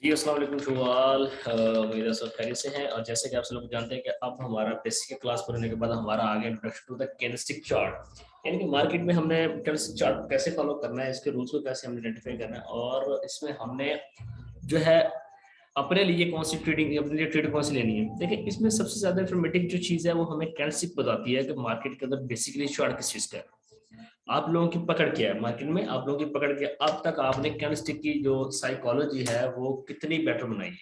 जी अस्सलाम वालेकुम to all. मेरा सब खैरियत से हैं और जैसे कि आप सब लोग जानते हैं कि अब हमारा बेसिक क्लास पढ़ने के बाद हमारा आगे introduction to the candlestick chart, यानी कि मार्केट में हमने कैंडलस्टिक चार्ट कैसे फॉलो करना है, इसके रूल्स को कैसे हमने आइडेंटिफाई करना है और इसमें हमने जो है अपने लिए कौन सी ट्रेडिंग, अपने लिए ट्रेड कौन सी लेनी है। देखिए, इसमें सबसे ज्यादा इन्फॉर्मेटिव जो चीज है वो हमें कैंडलस्टिक बताती है कि मार्केट के अंदर बेसिकली चार्ट किस चीज का है। आप लोगों की पकड़ क्या है मार्केट में, आप लोगों की पकड़ क्या है, अब तक आपने कैंडलस्टिक की जो साइकोलॉजी है वो कितनी बेटर बनाई है,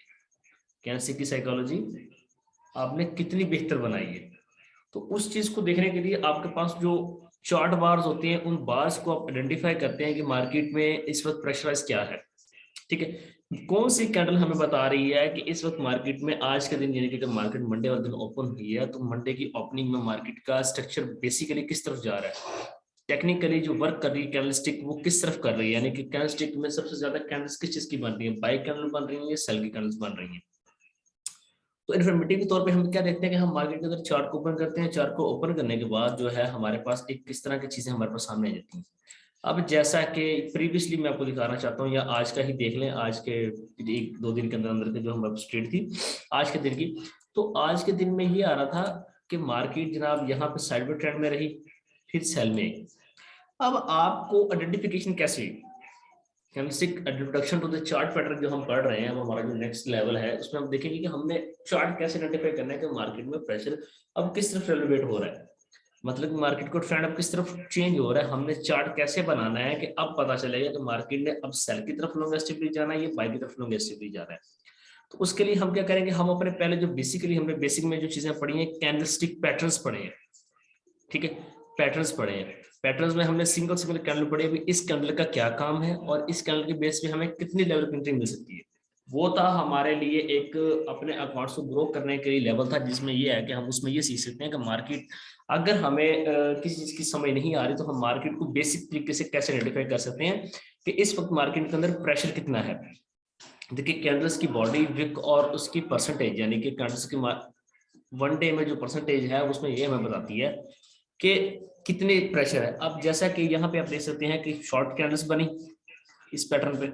कैंडलस्टिक की साइकोलॉजी आपने कितनी बेहतर बनाई है। तो उस चीज को देखने के लिए आपके पास जो चार्ट बार्स होते हैं उन बार्स को आप आइडेंटिफाई करते हैं कि मार्केट में इस वक्त प्रेशराइज क्या है। ठीक है, कौन सी कैंडल हमें बता रही है कि इस वक्त मार्केट में आज के दिन, यानी कि जब मार्केट मंडे वाले दिन ओपन हुई है तो मंडे की ओपनिंग में मार्केट का स्ट्रक्चर बेसिकली किस तरफ जा रहा है, टेक्निकली जो वर्क कर रही है कैंडलस्टिक वो किस तरफ कर रही है, यानी कि कैंडलस्टिक में सबसे ज्यादा कैंडल्स किस चीज की बन रही है, बाई कैंडल बन रही है या सेल की कैंडल्स बन रही है। तो इन्फॉर्मेटिव के तौर पे हम क्या देखते हैं कि हम मार्केट के अंदर चार्ट को ओपन करते हैं, चार्ट को ओपन करने के बाद जो है हमारे पास एक किस तरह की चीजें हमारे पास सामने आ जाती हैं। अब जैसा कि प्रीवियसली मैं आपको दिखाना चाहता हूँ, या आज का ही देख लें, आज के एक दो दिन के अंदर अंदर के जो हमारे पास ट्रेड थी आज के दिन की, तो आज के दिन में ये आ रहा था कि मार्केट जनाब यहाँ पे साइडवेज ट्रेंड में रही, फिर सेल में। अब आपको आइडेंटिफिकेशन कैसे, candlestick introduction to the chart pattern जो हम पढ़ रहे हैं, वो हमारा जो नेक्स्ट लेवल है उसमें हम देखेंगे कि हमने चार्ट कैसे आइडेंटिफाई करना है कि मार्केट में प्रेशर अब किस तरफ एलिवेट हो रहा है, मतलब मार्केट को ट्रेंड अब किस तरफ चेंज हो रहा है। हमने चार्ट कैसे बनाना है कि अब पता चलेगा कि मार्केट ने अब सेल की तरफ लॉन्ग एस्टिवली जाना है या बाई की तरफ लॉन्ग एस्टिवली जाना है। तो उसके लिए हम क्या करेंगे, हम अपने पहले जो बेसिकली हमने बेसिक में जो चीजें पढ़ी हैं, कैंडलस्टिक पैटर्न्स पढ़े हैं। ठीक है, पैटर्न्स पढ़े हैं। पैटर्न्स में हमने सिंगल सिंगल कैंडल पढ़ी है, इस कैंडल का क्या काम है और इस कैंडल के बेस पे हमें कितनी लेवल एंट्री मिल सकती है। वो था हमारे लिए एक अपने अकाउंट्स को ग्रो करने के लिए लेवल था, जिसमें ये है कि हम उसमें ये सीख सकते हैं कि मार्केट अगर हमें किसी चीज की समझ नहीं आ रही तो हम मार्केट को बेसिक तरीके से कैसे आइडेंटिफाई कर सकते हैं कि इस वक्त मार्केट के अंदर प्रेशर कितना है। देखिए, कैंडल्स की बॉडी विक और उसकी परसेंटेज, यानी कि कैंडल्स की वन डे में जो परसेंटेज है उसमें ये हमें बताती है कि कितने प्रेशर है। अब जैसा कि यहाँ पे आप देख सकते हैं कि शॉर्ट कैंडल्स बनी इस पैटर्न पे,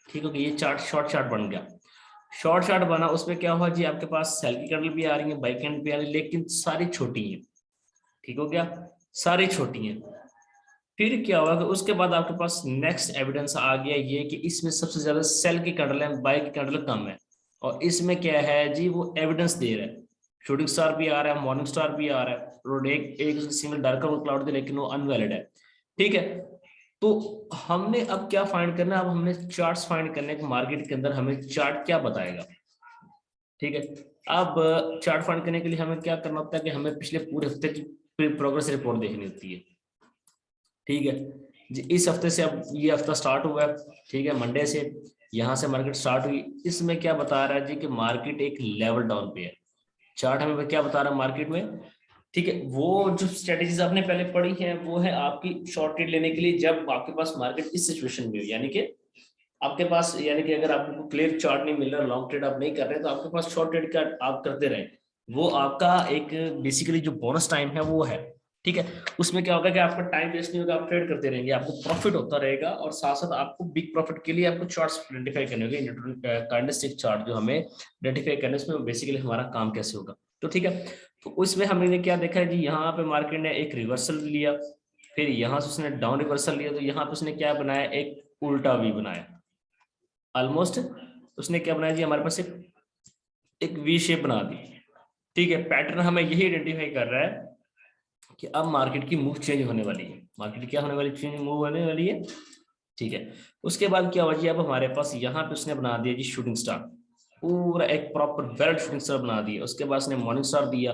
ठीक है कि ये चार्ट शॉर्ट चार्ट बन गया, शॉर्ट चार्ट बना, उसमें क्या हुआ जी, आपके पास सेल की कैंडल भी आ रही है, बाई कैंडल भी आ रही है, लेकिन सारी छोटी है। ठीक हो गया, सारी छोटी है। फिर क्या हुआ कि उसके बाद आपके पास नेक्स्ट एविडेंस आ गया ये कि इसमें सबसे ज्यादा सेल की कैंडल है, बाई की कैंडल कम है। और इसमें क्या है जी, वो एविडेंस दे रहा है, शूटिंग स्टार भी आ रहा है, मॉर्निंग स्टार भी आ रहा है, और एक सिंगल डार्कर क्लाउड थे लेकिन वो अनवैलिड है। ठीक है, तो हमने अब क्या फाइंड करना है, अब हमने चार्ट्स फाइंड करने के, मार्केट के अंदर हमें चार्ट क्या बताएगा। ठीक है, अब चार्ट फाइंड करने के लिए हमें क्या करना होता है कि हमें पिछले पूरे हफ्ते की प्रोग्रेस रिपोर्ट देखनी होती है। ठीक है जी, इस हफ्ते से अब ये हफ्ता स्टार्ट हुआ है, ठीक है, मंडे से यहाँ से मार्केट स्टार्ट हुई। इसमें क्या बता रहा है जी कि मार्केट एक लेवल डाउन पे है। चार्ट हमें क्या बता रहा है मार्केट में, ठीक है, वो जो स्ट्रेटेजीज आपने पहले पढ़ी है वो है आपकी शॉर्ट ट्रेड लेने के लिए, जब आपके पास मार्केट इस सिचुएशन में हो, यानी कि आपके पास, यानी कि अगर आपको क्लियर चार्ट नहीं मिल रहा, लॉन्ग ट्रेड आप नहीं कर रहे तो आपके पास शॉर्ट ट्रेड का आप करते रहे, वो आपका एक बेसिकली जो बोनस टाइम है वो है। ठीक है, उसमें क्या होगा कि आपका टाइम वेस्ट नहीं होगा, आप ट्रेड करते रहेंगे, आपको प्रॉफिट होता रहेगा और साथ साथ आपको बिग प्रॉफिट के लिए आपको चार्ट्स आइडेंटिफाई करने होंगे, कैंडलस्टिक चार्ट जो हमें आइडेंटिफाई करने, उसमें बेसिकली हमारा काम कैसे होगा। तो ठीक है, तो उसमें हमने क्या देखा है जी, यहाँ पे मार्केट ने एक रिवर्सल लिया, फिर यहाँ से उसने डाउन रिवर्सल लिया, तो यहाँ पे उसने क्या बनाया, एक उल्टा वी बनाया ऑलमोस्ट। उसने क्या बनाया जी, हमारे पास एक वी शेप बना दी। ठीक है, पैटर्न हमें यही आइडेंटिफाई कर रहा है कि अब मार्केट की मूव चेंज होने वाली है, मार्केट क्या होने वाली, चेंज मूव होने वाली है। ठीक है, उसके बाद क्या हुआ जी, अब हमारे पास यहाँ पे उसने बना दिया जी शूटिंग स्टार, पूरा एक प्रॉपर वेल्ड शूटिंग स्टार बना दिया। उसके बाद उसने मॉर्निंग स्टार दिया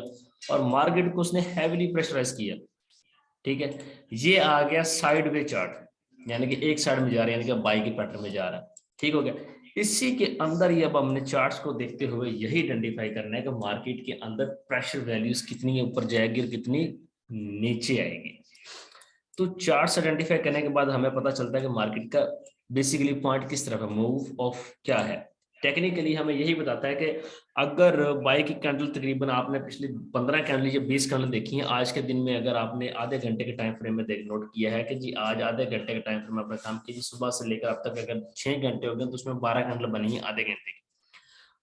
और मार्केट को उसने हैवीली प्रेशराइज किया। ठीक है, ये आ गया साइड वे चार्ट, यानी कि एक साइड में जा रहा है, यानी कि बाई के पैटर्न में जा रहा है। ठीक हो गया, इसी के अंदर ही अब हमने चार्ट्स को देखते हुए यही आइडेंटिफाई करना है कि मार्केट के अंदर प्रेशर वैल्यूज कितनी है, ऊपर जाएगी और कितनी नीचे आएगी। तो चार्ट्स आइडेंटिफाई करने के बाद हमें पता चलता है कि मार्केट का बेसिकली पॉइंट किस तरफ है, मूव ऑफ क्या है, टेक्निकली हमें यही बताता है कि अगर बाई की कैंडल तकरीबन आपने पिछले 15 कैंडल या 20 कैंडल देखी है, आज के दिन में अगर आपने आधे घंटे के टाइम फ्रेम में देख नोट किया है कि जी आज आधे घंटे के टाइम फ्रेम में अपना काम कीजिए, सुबह से लेकर अब तक अगर 6 घंटे हो गए तो उसमें 12 कैंडल बनी है आधे घंटे की,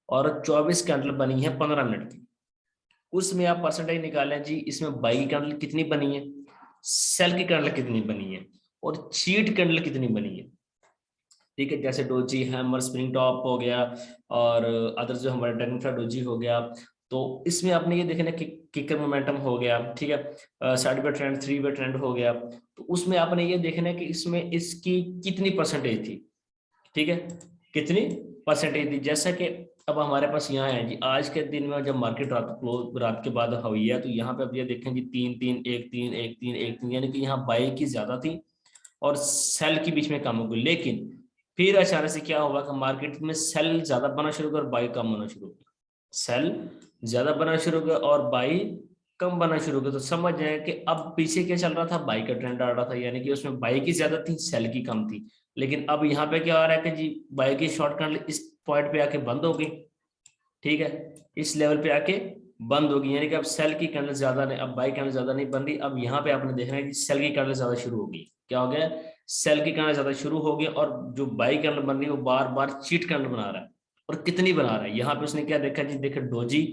और 24 कैंडल बनी है 15 मिनट की। उसमें आप परसेंटेज निकालें जी, इसमें बाई की कैंडल कितनी बनी है, सेल की कैंडल कितनी बनी है, और चीट कैंडल कितनी बनी है। ठीक है, जैसे डोजी, हैमर, स्प्रिंग टॉप हो गया, और अदर जो हमारे ड्रैगनफ्लाई डोजी हो गया। तो इसमें आपने ये देखना कि किकर मोमेंटम हो गया, ठीक है, side by trend, three by trend हो गया। तो उसमें आपने ये देखना है कि इसमें इसकी कितनी परसेंटेज थी, ठीक है, कितनी परसेंटेज थी। जैसा कि अब हमारे पास यहाँ है जी, आज के दिन में जब मार्केट रात के बाद हुई है, तो यहाँ पे अब ये देखें जी 3 3 1 3 1 3 1 3, यानी कि यहाँ बाई की ज्यादा थी और सेल की बीच में कम हो गई। लेकिन फिर अचानक से क्या हुआ कि मार्केट में सेल ज्यादा बनना शुरू हुआ और बाई कम होना शुरू हो गया। सेल ज्यादा बनना शुरू हो गया और बाई कम बनना शुरू हो गया। तो समझ जाए कि अब पीछे क्या चल रहा था, बाई का ट्रेंड आ रहा था, यानी कि उसमें बाई की ज्यादा थी, सेल की कम थी। लेकिन अब यहाँ पे क्या हो रहा है कि जी बाई की शॉर्ट कैंडल इस पॉइंट पे आके बंद हो गई, ठीक है, इस लेवल पे आके बंद होगी, यानी कि अब सेल की कैंडल ज्यादा नहीं, अब बाई कैंडल ज्यादा नहीं बन रही। अब यहाँ पे आपने देखना है कि सेल की कैंडल ज्यादा शुरू होगी। क्या हो गया, सेल की कैंडल ज्यादा शुरू हो गई, और जो बाई कैंडल बन रही है वो बार बार चीट कैंडल बना रहा है। और कितनी बना रहा है, यहाँ पे उसने क्या देखा जी, देखे डोजी,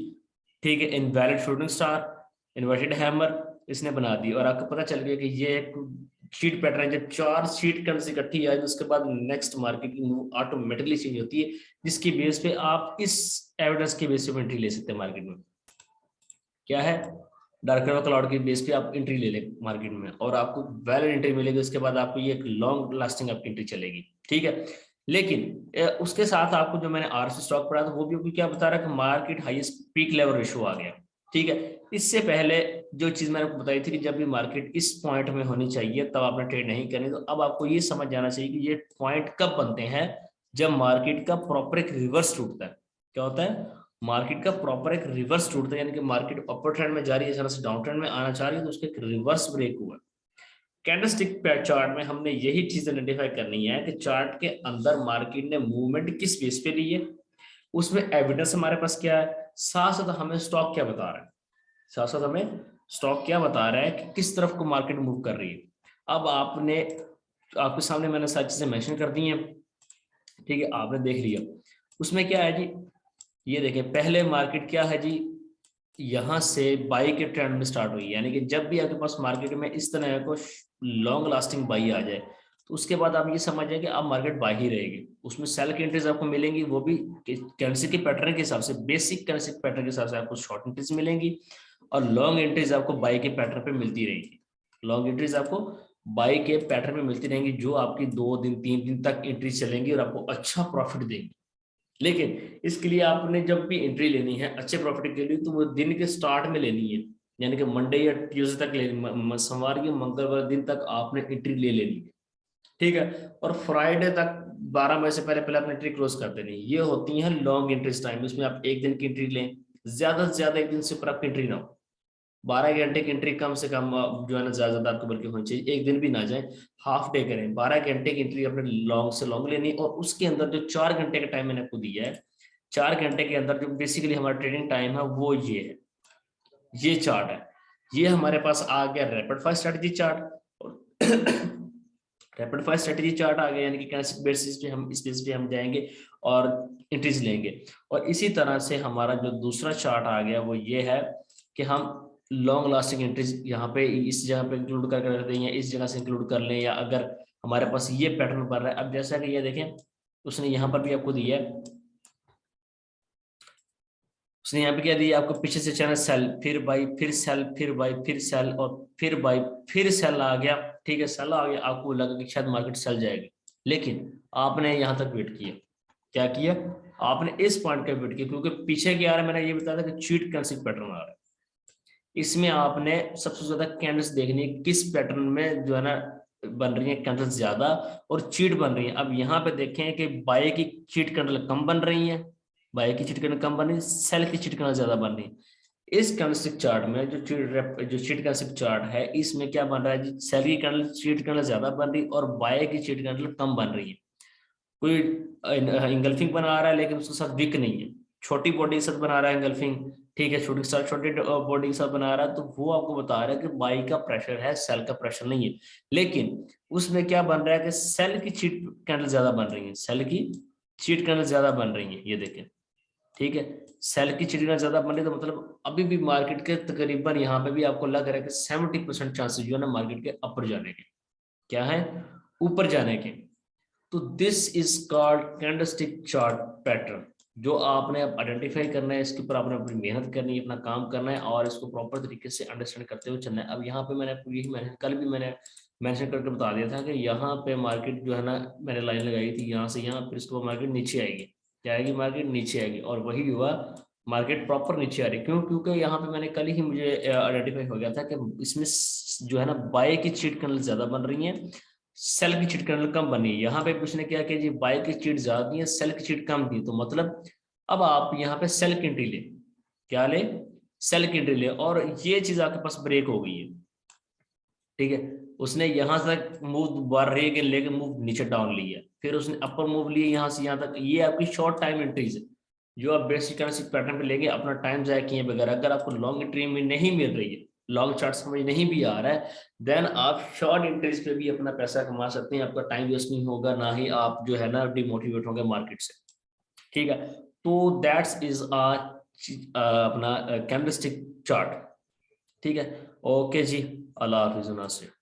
ठीक है, invalid shooting star, inverted hammer इसने बना दी, और आपको पता चल गया कि ये एक शीट पैटर्न है। जब 4 शीट कैंडल्स इकट्ठी आई तो उसके बाद नेक्स्ट मार्केट की मूव ऑटोमेटिकली चेंज होती है, जिसकी बेस पे आप इस एविडेंस की बेस पे एंट्री ले सकते हैं मार्केट में। क्या है, डार्कर क्लाउड की बेस पे आप एंट्री ले लें मार्केट में, और आपको वैलिड एंट्री मिलेगी। उसके बाद आपको ये एक लॉन्ग लास्टिंग आपकी एंट्री चलेगी, ठीक है। लेकिन उसके साथ आपको जो मैंने आरसी स्टॉक पढ़ा था वो भी क्या बता रहा है कि market highest peak level ratio आ गया, ठीक है। इससे पहले जो चीज मैंने आपको बताई थी कि जब भी मार्केट इस पॉइंट में होनी चाहिए तब आपने ट्रेड नहीं करनी, तो अब आपको ये समझ जाना चाहिए कि ये पॉइंट कब बनते हैं, जब मार्केट का प्रॉपर एक रिवर्स टूटता है। क्या होता है, मार्केट का प्रॉपर एक रिवर्स टूटता है, यानी कि मार्केट अपर ट्रेंड में जा रही है, अचानक से डाउन ट्रेंड में आना चाह रही है, तो उसका एक रिवर्स ब्रेक हुआ। कैंडलस्टिक चार्ट में हमने यही चीज आइडेंटिफाई करनी है कि चार्ट के अंदर मार्केट ने मूवमेंट किस बेस पे ली है, उसमें एविडेंस हमारे पास क्या है, साथ साथ हमें स्टॉक क्या बता रहा है, साथ साथ हमें स्टॉक क्या बता रहा है कि किस तरफ को मार्केट मूव कर रही है। अब आपने, आपके सामने मैंने सारी चीजें मेंशन कर दी हैं, ठीक है, आपने देख लिया। उसमें क्या है जी, ये देखें, पहले मार्केट क्या है जी, यहां से बाई के ट्रेंड में स्टार्ट हुई, यानी कि जब भी आपके पास मार्केट में इस तरह को लॉन्ग लास्टिंग बाई आ जाए तो उसके बाद आप ये समझ जाए कि अब मार्केट बाई ही रहेगी। उसमें सेल की एंट्रीज आपको मिलेंगी, वो भी करेंसी के पैटर्न के हिसाब से, बेसिक करेंसी पैटर्न के हिसाब से आपको शॉर्ट एंट्रीज मिलेंगी, और लॉन्ग एंट्रीज आपको बाई के पैटर्न पे मिलती रहेंगी। लॉन्ग एंट्रीज आपको बाई के पैटर्न में मिलती रहेंगी, जो आपकी 2 दिन 3 दिन तक एंट्री चलेंगी और आपको अच्छा प्रॉफिट देंगी। लेकिन इसके लिए आपने जब भी एंट्री लेनी है अच्छे प्रॉफिट के लिए, तो वो दिन के स्टार्ट में लेनी है, यानी कि मंडे या ट्यूसडे तक लेनी, सोमवार या मंगलवार दिन तक आपने एंट्री ले लेनी है, ठीक है। और फ्राइडे तक 12 बजे से पहले पहले अपनी एंट्री क्लोज कर देनी है। ये होती है लॉन्ग एंट्रीज टाइम, इसमें आप एक दिन की एंट्री लें, ज्यादा से ज्यादा एक दिन से ऊपर आपकी एंट्री ना हो। 12 घंटे की एंट्री कम से कम जो है ना, ज्यादा आपको बल्कि होनी चाहिए, एक दिन भी ना जाए, हाफ डे करें। 12 घंटे की एंट्री अपने लॉन्ग से लॉन्ग लेनी, और उसके अंदर जो 4 घंटे का टाइम मैंने आपको दिया है, 4 घंटे के अंदर जो बेसिकली हमारा ट्रेडिंग टाइम है वो ये है, ये चार्ट है। ये हमारे पास आ गया रैपिड फायर स्ट्रेटजी चार्ट, और रैपिड फायर स्ट्रेटजी चार्ट आ गया, यानी कि कैंडलस्टिक बेसिस पे हम, इस बेस पे हम जाएंगे और एंट्रीज लेंगे। और इसी तरह से हमारा जो दूसरा चार्ट आ गया वो ये है कि हम लॉन्ग लास्टिंग एंट्रीज यहाँ पे इस जगह पे इंक्लूड कर दें, या इस जगह से इंक्लूड कर लें, या अगर हमारे पास ये पैटर्न बन रहा है। अब जैसा कि ये देखें, उसने यहाँ पर भी आपको दिया है, उसने यहाँ पे क्या दिया आपको, पीछे से चैनल सेल, फिर बाई, फिर सेल, फिर बाई, फिर सेल, और फिर बाई, फिर सेल आ गया, ठीक है, सेल आ गया, आपको लगा कि शायद मार्केट सेल जाएगी, लेकिन आपने यहाँ तक वेट किया। क्या किया, आपने इस पॉइंट का वेट किया, क्योंकि पीछे क्या आ रहा है, मैंने ये बताया था कि चीट कैंडलस्टिक पैटर्न आ रहा है। इसमें आपने सबसे ज्यादा कैंडल्स देखनी है किस पैटर्न में जो है ना बन रही है कैंडल्स ज्यादा, और चीट बन रही है। अब यहाँ पे देखें कि बाय की चीट कैंडल कम बन रही है, बाय की चीट कैंडल कम बन रही है, सेल की चीट कैंडल ज्यादा बन रही है। इस कैंडलस्टिक चार्ट में जो चीट कैंडलस्टिक चार्ट है, इसमें क्या बन रहा है जी, सेल की कैंडल चीट कैंडल ज्यादा बन रही है और बाय की चीट कैंडल कम बन रही है। कोई इंगल्फिंग बना रहा है लेकिन उसके साथ विक नहीं है, छोटी बॉडी के साथ बना रहा है इंगल्फिंग, ठीक है, छोटी साथ छोटी बॉडी के साथ बना रहा है, तो वो आपको बता रहा है कि बाई का प्रेशर है, सेल का प्रेशर नहीं है। लेकिन उसमें क्या बन रहा है कि सेल की चीट कैंडल ज्यादा बन रही है, सेल की चीट कैंडल ज्यादा बन रही है, ये देखें, ठीक है, सेल की चीट कैंडल ज्यादा बन रही है, तो मतलब अभी भी मार्केट के तकरीबन यहाँ पे भी आपको लग रहा है कि 70% चांसेस जो है ना मार्केट के ऊपर जाने के, क्या है, ऊपर जाने के। तो this is called candlestick chart pattern, जो आपने अब आइडेंटिफाई करना है, इसके ऊपर आपने अपनी मेहनत करनी है, अपना काम करना है और इसको प्रॉपर तरीके से अंडरस्टैंड करते हुए चलना है। अब यहाँ पे मैंने यही मैंने कल भी मैंने मेंशन करके बता दिया था कि यहाँ पे मार्केट जो है ना, मैंने लाइन लगाई थी यहाँ से यहाँ, फिर इसके बाद मार्केट नीचे आएगी, क्या आएगी, मार्केट नीचे आएगी, और वही हुआ, मार्केट प्रॉपर नीचे आ रही। क्यों? क्योंकि यहाँ पे मैंने कल ही मुझे आइडेंटिफाई हो गया था कि इसमें जो है ना बाय की चीट कैंडल ज्यादा बन रही है, सेल की चीट कैंडल कम बनी। यहाँ पे कुछ ने क्या किया जी, बाय की चीट ज्यादा दी है, सेल की चीट कम दी, तो मतलब अब आप यहाँ पे सेल की एंट्री ले, क्या ले, सेल की एंट्री ले, और ये चीज आपके पास ब्रेक हो गई है, ठीक है। उसने यहां से मूव बार रे लेके मूव नीचे डाउन लिया, फिर उसने अपर मूव लिया यहाँ से यहाँ तक, ये आपकी शॉर्ट टाइम एंट्रीज है जो आप बेसिक करेंसी पैटर्न पे लेके अपना टाइम जाया किए बगैर, अगर आपको लॉन्ग एंट्री में नहीं मिल रही है, लॉन्ग चार्ट समझ नहीं भी आ रहा है, देन आप शॉर्ट एंट्रीज पे भी अपना पैसा कमा सकते हैं, आपका टाइम वेस्ट नहीं होगा, ना ही आप जो है ना डिमोटिवेट होंगे मार्केट से, ठीक है। तो दैट्स इज अपना कैंडलस्टिक चार्ट, ठीक है। ओके जी, अल्लाह हाफिज।